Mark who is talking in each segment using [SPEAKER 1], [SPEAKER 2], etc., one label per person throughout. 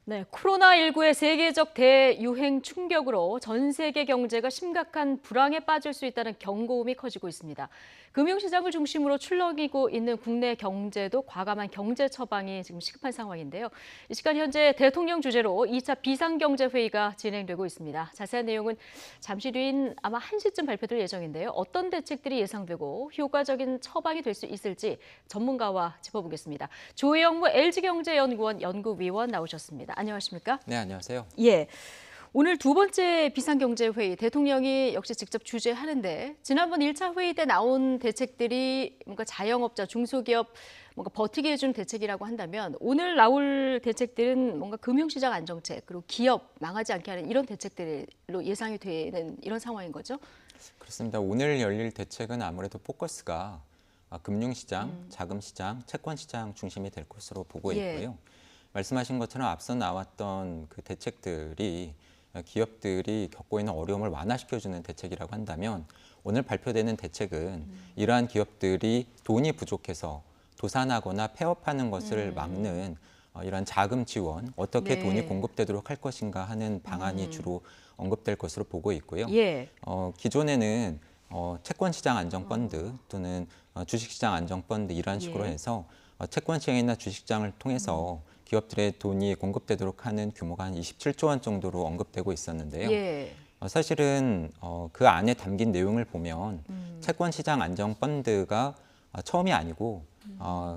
[SPEAKER 1] 네, 코로나19의 세계적 대유행 충격으로 전 세계 경제가 심각한 불황에 빠질 수 있다는 경고음이 커지고 있습니다. 금융시장을 중심으로 출렁이고 있는 국내 경제도 과감한 경제 처방이 지금 시급한 상황인데요. 이 시간 현재 대통령 주재로 2차 비상경제회의가 진행되고 있습니다. 자세한 내용은 잠시 뒤인 아마 1시쯤 발표될 예정인데요. 어떤 대책들이 예상되고 효과적인 처방이 될 수 있을지 전문가와 짚어보겠습니다. 조영무 LG경제연구원 연구위원 나오셨습니다. 안녕하십니까?
[SPEAKER 2] 네, 안녕하세요.
[SPEAKER 1] 예. 오늘 두 번째 비상경제회의 대통령이 역시 직접 주재하는데 지난번 1차 회의 때 나온 대책들이 뭔가 자영업자, 중소기업 뭔가 버티게 해준 대책이라고 한다면 오늘 나올 대책들은 뭔가 금융시장 안정책 그리고 기업 망하지 않게 하는 이런 대책들로 예상이 되는 이런 상황인 거죠?
[SPEAKER 2] 그렇습니다. 오늘 열릴 대책은 아무래도 포커스가 금융시장, 자금시장, 채권시장 중심이 될 것으로 보고
[SPEAKER 1] 예.
[SPEAKER 2] 있고요. 말씀하신 것처럼 앞서 나왔던 그 대책들이 기업들이 겪고 있는 어려움을 완화시켜주는 대책이라고 한다면 오늘 발표되는 대책은 이러한 기업들이 돈이 부족해서 도산하거나 폐업하는 것을 막는 이러한 자금 지원, 어떻게
[SPEAKER 1] 네.
[SPEAKER 2] 돈이 공급되도록 할 것인가 하는 방안이 주로 언급될 것으로 보고 있고요.
[SPEAKER 1] 예.
[SPEAKER 2] 기존에는 채권시장 안정펀드 또는 주식시장 안정펀드 이런 식으로
[SPEAKER 1] 예.
[SPEAKER 2] 해서 채권시장이나 주식시장을 통해서 기업들의 돈이 공급되도록 하는 규모가 한 27조 원 정도로 언급되고 있었는데요.
[SPEAKER 1] 예.
[SPEAKER 2] 사실은 그 안에 담긴 내용을 보면 채권시장 안정펀드가 처음이 아니고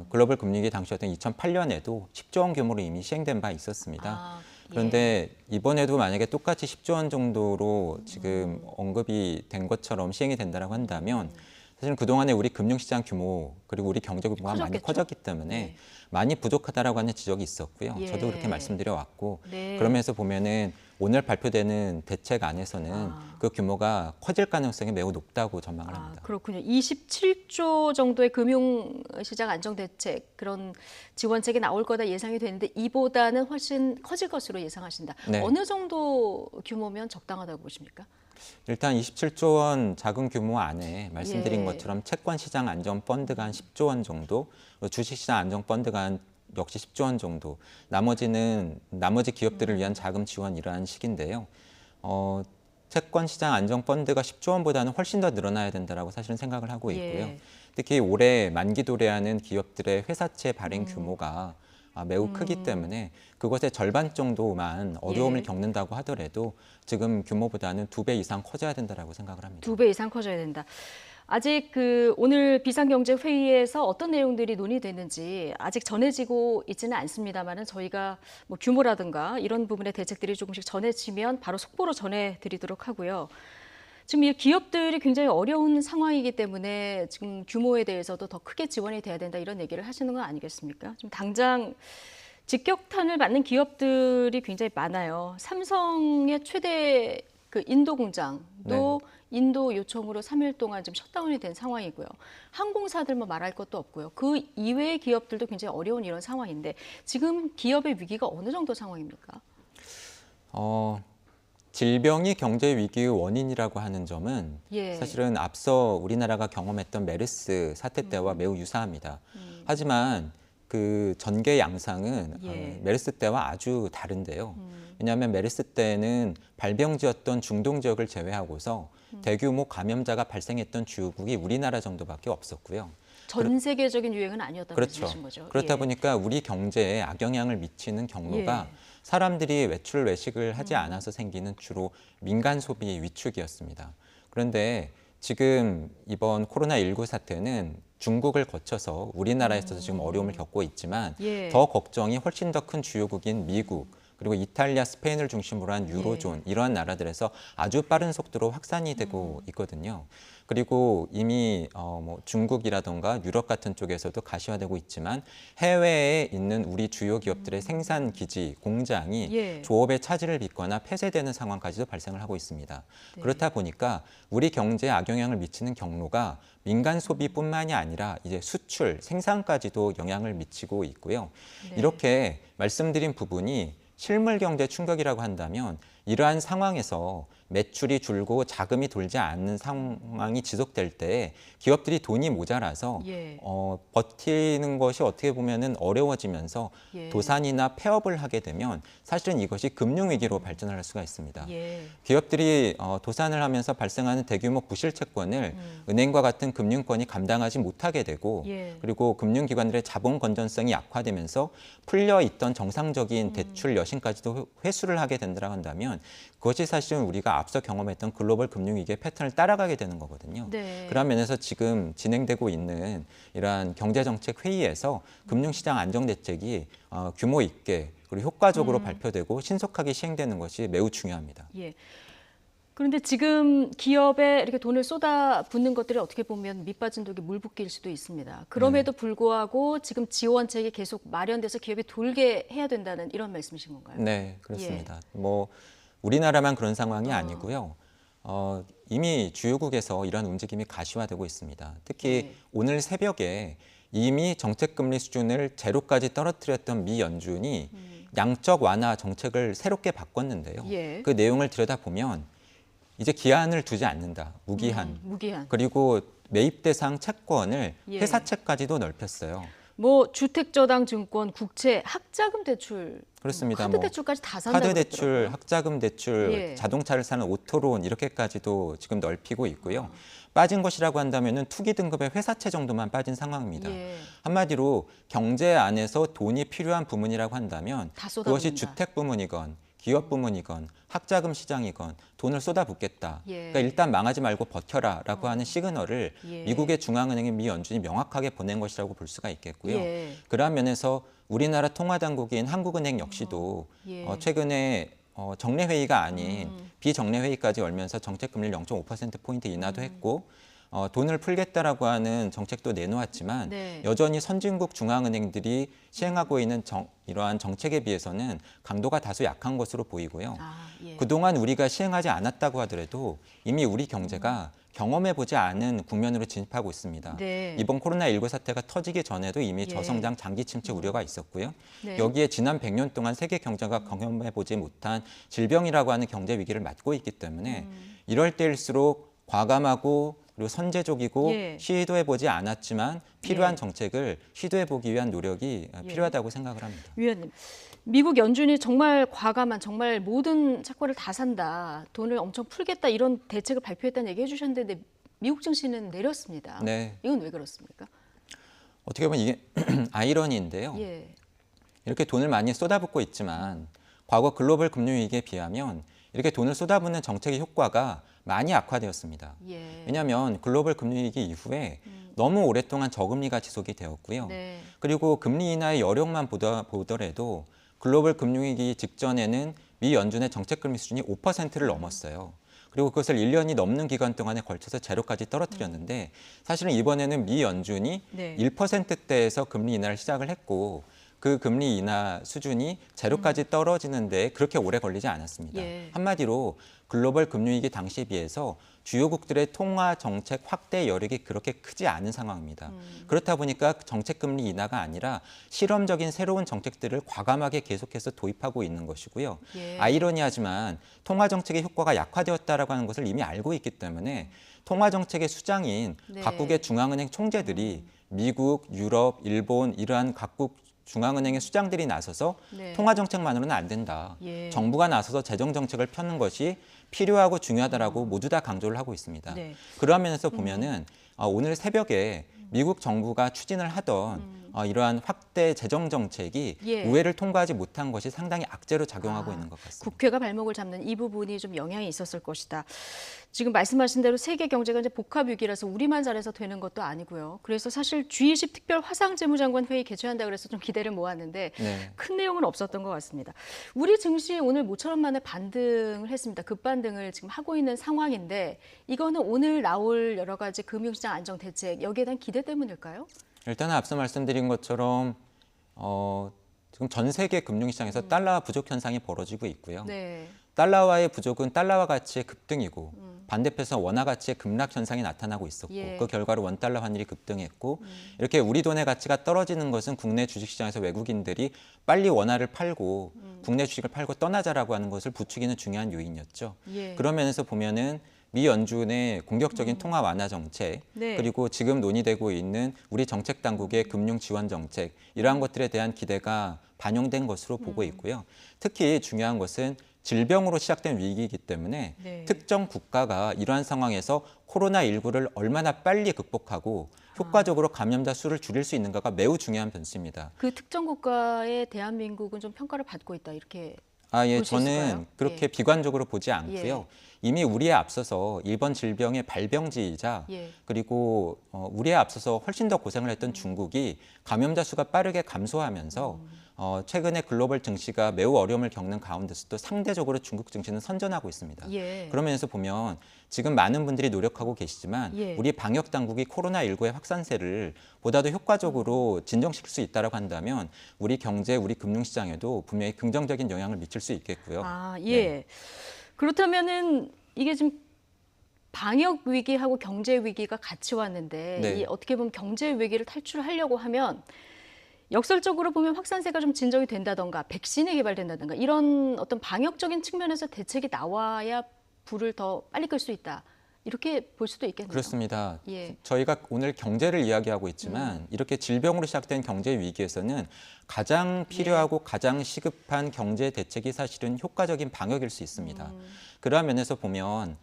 [SPEAKER 2] 글로벌 금융위기 당시였던 2008년에도 10조 원 규모로 이미 시행된 바 있었습니다. 그런데 이번에도 만약에 똑같이 10조 원 정도로 지금 언급이 된 것처럼 시행이 된다고 한다면 사실은 그동안에 우리 금융시장 규모 그리고 우리 경제 규모가 많이
[SPEAKER 1] 커졌겠죠?
[SPEAKER 2] 커졌기 때문에
[SPEAKER 1] 네.
[SPEAKER 2] 많이 부족하다라고 하는 지적이 있었고요.
[SPEAKER 1] 예.
[SPEAKER 2] 저도 그렇게 말씀드려 왔고
[SPEAKER 1] 네.
[SPEAKER 2] 그러면서 보면은 오늘 발표되는 대책 안에서는 그 규모가 커질 가능성이 매우 높다고 전망을 합니다.
[SPEAKER 1] 그렇군요. 27조 정도의 금융시장 안정대책 그런 지원책이 나올 거다 예상이 되는데 이보다는 훨씬 커질 것으로 예상하신다.
[SPEAKER 2] 네.
[SPEAKER 1] 어느 정도 규모면 적당하다고 보십니까?
[SPEAKER 2] 일단 27조 원 자금 규모 안에 말씀드린
[SPEAKER 1] 예.
[SPEAKER 2] 것처럼 채권시장 안정펀드가 한 10조 원 정도, 주식시장 안정펀드가 한 역시 10조 원 정도, 나머지 기업들을 위한 자금 지원 이러한 식인데요. 채권시장 안정펀드가 10조 원보다는 훨씬 더 늘어나야 된다라고 사실은 생각을 하고 있고요.
[SPEAKER 1] 예.
[SPEAKER 2] 특히 올해 만기 도래하는 기업들의 회사채 발행 규모가 매우 크기 때문에 그것의 절반 정도만 어려움을
[SPEAKER 1] 예.
[SPEAKER 2] 겪는다고 하더라도 지금 규모보다는 2배 이상 커져야 된다라고 생각을 합니다.
[SPEAKER 1] 2배 이상 커져야 된다. 아직 오늘 비상경제회의에서 어떤 내용들이 논의됐는지 아직 전해지고 있지는 않습니다만은 저희가 뭐 규모라든가 이런 부분의 대책들이 조금씩 전해지면 바로 속보로 전해드리도록 하고요. 지금 이 기업들이 굉장히 어려운 상황이기 때문에 지금 규모에 대해서도 더 크게 지원이 돼야 된다 이런 얘기를 하시는 건 아니겠습니까? 지금 당장 직격탄을 맞는 기업들이 굉장히 많아요. 삼성의 최대 인도 공장도 인도 요청으로 3일 동안 지금 셧다운이 된 상황이고요. 항공사들 뭐 말할 것도 없고요. 그 이외의 기업들도 굉장히 어려운 이런 상황인데 지금 기업의 위기가 어느 정도 상황입니까?
[SPEAKER 2] 질병이 경제 위기의 원인이라고 하는 점은
[SPEAKER 1] 예.
[SPEAKER 2] 사실은 앞서 우리나라가 경험했던 메르스 사태 때와 매우 유사합니다. 하지만 그 전개 양상은
[SPEAKER 1] 예.
[SPEAKER 2] 메르스 때와 아주 다른데요. 왜냐하면 메르스 때는 발병지였던 중동 지역을 제외하고서 대규모 감염자가 발생했던 주요국이 우리나라 정도밖에 없었고요.
[SPEAKER 1] 전 세계적인 유행은 아니었다는
[SPEAKER 2] 그렇죠.
[SPEAKER 1] 말씀이신 거죠?
[SPEAKER 2] 그렇다
[SPEAKER 1] 예.
[SPEAKER 2] 보니까 우리 경제에 악영향을 미치는 경로가
[SPEAKER 1] 예.
[SPEAKER 2] 사람들이 외출 외식을 하지 않아서 생기는 주로 민간 소비 위축이었습니다. 그런데 지금 이번 코로나19 사태는 중국을 거쳐서 우리나라에서도 지금 어려움을 겪고 있지만
[SPEAKER 1] 예.
[SPEAKER 2] 더 걱정이 훨씬 더 큰 주요국인 미국 그리고 이탈리아, 스페인을 중심으로 한 유로존 이러한 나라들에서 아주 빠른 속도로 확산이 되고 있거든요. 그리고 이미 뭐 중국이라던가 유럽 같은 쪽에서도 가시화되고 있지만 해외에 있는 우리 주요 기업들의 생산 기지, 공장이
[SPEAKER 1] 예.
[SPEAKER 2] 조업의 차질을 빚거나 폐쇄되는 상황까지도 발생을 하고 있습니다.
[SPEAKER 1] 네.
[SPEAKER 2] 그렇다 보니까 우리 경제에 악영향을 미치는 경로가 민간 소비뿐만이 아니라 이제 수출, 생산까지도 영향을 미치고 있고요.
[SPEAKER 1] 네.
[SPEAKER 2] 이렇게 말씀드린 부분이 실물 경제 충격이라고 한다면 이러한 상황에서 매출이 줄고 자금이 돌지 않는 상황이 지속될 때 기업들이 돈이 모자라서
[SPEAKER 1] 예.
[SPEAKER 2] 버티는 것이 어떻게 보면은 어려워지면서
[SPEAKER 1] 예.
[SPEAKER 2] 도산이나 폐업을 하게 되면 사실은 이것이 금융위기로 발전할 수가 있습니다.
[SPEAKER 1] 예.
[SPEAKER 2] 기업들이 도산을 하면서 발생하는 대규모 부실 채권을 은행과 같은 금융권이 감당하지 못하게 되고
[SPEAKER 1] 예.
[SPEAKER 2] 그리고 금융기관들의 자본 건전성이 약화되면서 풀려 있던 정상적인 대출 여신까지도 회수를 하게 된다고 한다면 그것이 사실은 우리가 앞서 경험했던 글로벌 금융위기의 패턴을 따라가게 되는 거거든요.
[SPEAKER 1] 네.
[SPEAKER 2] 그런 면에서 지금 진행되고 있는 이러한 경제정책 회의에서 금융시장 안정대책이 규모 있게 그리고 효과적으로 발표되고 신속하게 시행되는 것이 매우 중요합니다.
[SPEAKER 1] 예. 그런데 지금 기업에 이렇게 돈을 쏟아붓는 것들이 어떻게 보면 밑빠진 독이 물 붓기일 수도 있습니다. 그럼에도 불구하고 지금 지원책이 계속 마련돼서 기업이 돌게 해야 된다는 이런 말씀이신 건가요?
[SPEAKER 2] 네, 그렇습니다. 뭐 우리나라만 그런 상황이
[SPEAKER 1] 어.
[SPEAKER 2] 아니고요. 이미 주요국에서 이런 움직임이 가시화되고 있습니다. 특히
[SPEAKER 1] 네.
[SPEAKER 2] 오늘 새벽에 이미 정책금리 수준을 제로까지 떨어뜨렸던 미 연준이 양적 완화 정책을 새롭게 바꿨는데요.
[SPEAKER 1] 예.
[SPEAKER 2] 그 내용을 들여다보면 이제 기한을 두지 않는다, 무기한.
[SPEAKER 1] 무기한.
[SPEAKER 2] 그리고 매입 대상 채권을
[SPEAKER 1] 예.
[SPEAKER 2] 회사채까지도 넓혔어요.
[SPEAKER 1] 뭐 주택저당증권, 국채, 학자금 대출,
[SPEAKER 2] 그렇습니다.
[SPEAKER 1] 카드
[SPEAKER 2] 뭐
[SPEAKER 1] 대출까지 다 산다고
[SPEAKER 2] 카드 대출,
[SPEAKER 1] 그러더라고요.
[SPEAKER 2] 학자금 대출,
[SPEAKER 1] 예.
[SPEAKER 2] 자동차를 사는 오토론 이렇게까지도 지금 넓히고 있고요. 빠진 것이라고 한다면은 투기 등급의 회사채 정도만 빠진 상황입니다.
[SPEAKER 1] 예.
[SPEAKER 2] 한마디로 경제 안에서 돈이 필요한 부문이라고 한다면
[SPEAKER 1] 다 쏟아붓는다.
[SPEAKER 2] 그것이 주택 부문이건 기업 부문이건 학자금 시장이건 돈을 쏟아붓겠다.
[SPEAKER 1] 예.
[SPEAKER 2] 그러니까 일단 망하지 말고 버텨라라고 하는 시그널을
[SPEAKER 1] 예.
[SPEAKER 2] 미국의 중앙은행인 미 연준이 명확하게 보낸 것이라고 볼 수가 있겠고요.
[SPEAKER 1] 예.
[SPEAKER 2] 그러한 면에서 우리나라 통화당국인 한국은행 역시도
[SPEAKER 1] 예.
[SPEAKER 2] 최근에 정례 회의가 아닌 비정례 회의까지 열면서 정책 금리를 0.5%포인트 인하도 했고 돈을 풀겠다라고 하는 정책도 내놓았지만
[SPEAKER 1] 네.
[SPEAKER 2] 여전히 선진국 중앙은행들이 시행하고 있는 이러한 정책에 비해서는 강도가 다소 약한 것으로 보이고요.
[SPEAKER 1] 예.
[SPEAKER 2] 그동안 우리가 시행하지 않았다고 하더라도 이미 우리 경제가 경험해보지 않은 국면으로 진입하고 있습니다.
[SPEAKER 1] 네.
[SPEAKER 2] 이번 코로나19 사태가 터지기 전에도 이미
[SPEAKER 1] 예.
[SPEAKER 2] 저성장 장기 침체 우려가 있었고요.
[SPEAKER 1] 네.
[SPEAKER 2] 여기에 지난 100년 동안 세계 경제가 경험해보지 못한 질병이라고 하는 경제 위기를 맞고 있기 때문에 이럴 때일수록 과감하고 그리고 선제적이고
[SPEAKER 1] 예.
[SPEAKER 2] 시도해보지 않았지만 필요한
[SPEAKER 1] 예.
[SPEAKER 2] 정책을 시도해보기 위한 노력이 필요하다고 생각을 합니다.
[SPEAKER 1] 위원님, 미국 연준이 정말 과감한 정말 모든 채권을 다 산다, 돈을 엄청 풀겠다 이런 대책을 발표했다는 얘기 해주셨는데 미국 증시는 내렸습니다.
[SPEAKER 2] 네.
[SPEAKER 1] 이건 왜 그렇습니까?
[SPEAKER 2] 어떻게 보면 이게 아이러니인데요.
[SPEAKER 1] 예.
[SPEAKER 2] 이렇게 돈을 많이 쏟아붓고 있지만 과거 글로벌 금융위기에 비하면 이렇게 돈을 쏟아붓는 정책의 효과가 많이 악화되었습니다.
[SPEAKER 1] 예.
[SPEAKER 2] 왜냐하면 글로벌 금융위기 이후에 너무 오랫동안 저금리가 지속이 되었고요.
[SPEAKER 1] 네.
[SPEAKER 2] 그리고 금리 인하의 여력만 보더라도 글로벌 금융위기 직전에는 미 연준의 정책금리 수준이 5%를 넘었어요. 그리고 그것을 1년이 넘는 기간 동안에 걸쳐서 제로까지 떨어뜨렸는데 사실은 이번에는 미 연준이
[SPEAKER 1] 네.
[SPEAKER 2] 1%대에서 금리 인하를 시작을 했고 그 금리 인하 수준이 제로까지 떨어지는데 그렇게 오래 걸리지 않았습니다.
[SPEAKER 1] 예.
[SPEAKER 2] 한마디로 글로벌 금융위기 당시에 비해서 주요국들의 통화 정책 확대 여력이 그렇게 크지 않은 상황입니다. 그렇다 보니까 정책 금리 인하가 아니라 실험적인 새로운 정책들을 과감하게 계속해서 도입하고 있는 것이고요.
[SPEAKER 1] 예.
[SPEAKER 2] 아이러니하지만 통화 정책의 효과가 약화되었다라고 하는 것을 이미 알고 있기 때문에 통화 정책의 수장인
[SPEAKER 1] 네.
[SPEAKER 2] 각국의 중앙은행 총재들이 미국, 유럽, 일본 이러한 각국 중앙은행의 수장들이 나서서
[SPEAKER 1] 네.
[SPEAKER 2] 통화 정책만으로는 안 된다.
[SPEAKER 1] 예.
[SPEAKER 2] 정부가 나서서 재정 정책을 펴는 것이 필요하고 중요하다라고 모두 다 강조를 하고 있습니다.
[SPEAKER 1] 네.
[SPEAKER 2] 그런 면에서 보면은 오늘 새벽에 미국 정부가 추진을 하던 이러한 확대 재정 정책이
[SPEAKER 1] 예.
[SPEAKER 2] 의회를 통과하지 못한 것이 상당히 악재로 작용하고 있는 것 같습니다.
[SPEAKER 1] 국회가 발목을 잡는 이 부분이 좀 영향이 있었을 것이다. 지금 말씀하신 대로 세계 경제가 이제 복합 위기라서 우리만 잘해서 되는 것도 아니고요. 그래서 사실 G20 특별 화상재무장관 회의 개최한다 그래서 좀 기대를 모았는데
[SPEAKER 2] 네.
[SPEAKER 1] 큰 내용은 없었던 것 같습니다. 우리 증시 오늘 모처럼 만에 반등을 했습니다. 급반등을 지금 하고 있는 상황인데 이거는 오늘 나올 여러 가지 금융시장 안정 대책 여기에 대한 기대 때문일까요?
[SPEAKER 2] 일단 앞서 말씀드린 것처럼 지금 전 세계 금융시장에서 달러와 부족 현상이 벌어지고 있고요.
[SPEAKER 1] 네.
[SPEAKER 2] 달러와의 부족은 달러와 가치의 급등이고 반대편에서 원화 가치의 급락 현상이 나타나고 있었고
[SPEAKER 1] 예.
[SPEAKER 2] 그 결과로 원달러 환율이 급등했고 이렇게 우리 돈의 가치가 떨어지는 것은 국내 주식시장에서 외국인들이 빨리 원화를 팔고 국내 주식을 팔고 떠나자라고 하는 것을 부추기는 중요한 요인이었죠.
[SPEAKER 1] 예.
[SPEAKER 2] 그런 면에서 보면은 미 연준의 공격적인 통화 완화 정책
[SPEAKER 1] 네.
[SPEAKER 2] 그리고 지금 논의되고 있는 우리 정책 당국의 금융 지원 정책 이러한 것들에 대한 기대가 반영된 것으로 보고 있고요. 특히 중요한 것은 질병으로 시작된 위기이기 때문에
[SPEAKER 1] 네.
[SPEAKER 2] 특정 국가가 이러한 상황에서 코로나19를 얼마나 빨리 극복하고 효과적으로 감염자 수를 줄일 수 있는가가 매우 중요한 변수입니다.
[SPEAKER 1] 그 특정 국가에 대한민국은 좀 평가를 받고 있다 이렇게
[SPEAKER 2] 예,
[SPEAKER 1] 볼수 있을까요?
[SPEAKER 2] 저는 그렇게
[SPEAKER 1] 예.
[SPEAKER 2] 비관적으로 보지 않고요. 이미 우리에 앞서서 일본 질병의 발병지이자
[SPEAKER 1] 예.
[SPEAKER 2] 그리고 우리에 앞서서 훨씬 더 고생을 했던 중국이 감염자 수가 빠르게 감소하면서 최근에 글로벌 증시가 매우 어려움을 겪는 가운데서도 상대적으로 중국 증시는 선전하고 있습니다.
[SPEAKER 1] 예.
[SPEAKER 2] 그런 면에서 보면 지금 많은 분들이 노력하고 계시지만
[SPEAKER 1] 예.
[SPEAKER 2] 우리 방역 당국이 코로나19의 확산세를 보다 더 효과적으로 진정시킬 수 있다고 한다면 우리 경제, 우리 금융시장에도 분명히 긍정적인 영향을 미칠 수 있겠고요.
[SPEAKER 1] 예.
[SPEAKER 2] 네.
[SPEAKER 1] 그렇다면은 이게 지금 방역 위기하고 경제 위기가 같이 왔는데
[SPEAKER 2] 네.
[SPEAKER 1] 이 어떻게 보면 경제 위기를 탈출하려고 하면 역설적으로 보면 확산세가 좀 진정이 된다던가 백신이 개발된다던가 이런 어떤 방역적인 측면에서 대책이 나와야 불을 더 빨리 끌 수 있다. 이렇게 볼 수도 있겠네요.
[SPEAKER 2] 그렇습니다.
[SPEAKER 1] 예.
[SPEAKER 2] 저희가 오늘 경제를 이야기하고 있지만 이렇게 질병으로 시작된 경제 위기에서는 가장 필요하고 가장 시급한 경제 대책이 사실은 효과적인 방역일 수 있습니다. 그러한 면에서 보면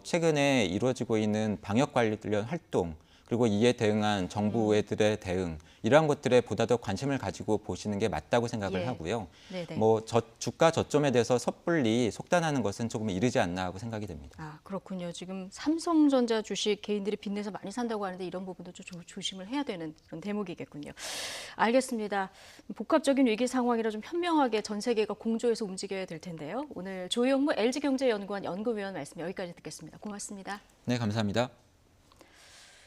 [SPEAKER 2] 최근에 이루어지고 있는 방역 관련 활동 그리고 이에 대응한 정부들의 대응 이러한 것들에 보다 더 관심을 가지고 보시는 게 맞다고 생각을
[SPEAKER 1] 예.
[SPEAKER 2] 하고요.
[SPEAKER 1] 네네.
[SPEAKER 2] 뭐 주가 저점에 대해서 섣불리 속단하는 것은 조금 이르지 않나 하고 생각이 됩니다.
[SPEAKER 1] 그렇군요. 지금 삼성전자 주식 개인들이 빚내서 많이 산다고 하는데 이런 부분도 좀 조심을 해야 되는 그런 대목이겠군요. 알겠습니다. 복합적인 위기 상황이라 좀 현명하게 전 세계가 공조해서 움직여야 될 텐데요. 오늘 조영무 LG경제연구원 연구위원 말씀 여기까지 듣겠습니다. 고맙습니다.
[SPEAKER 2] 네, 감사합니다.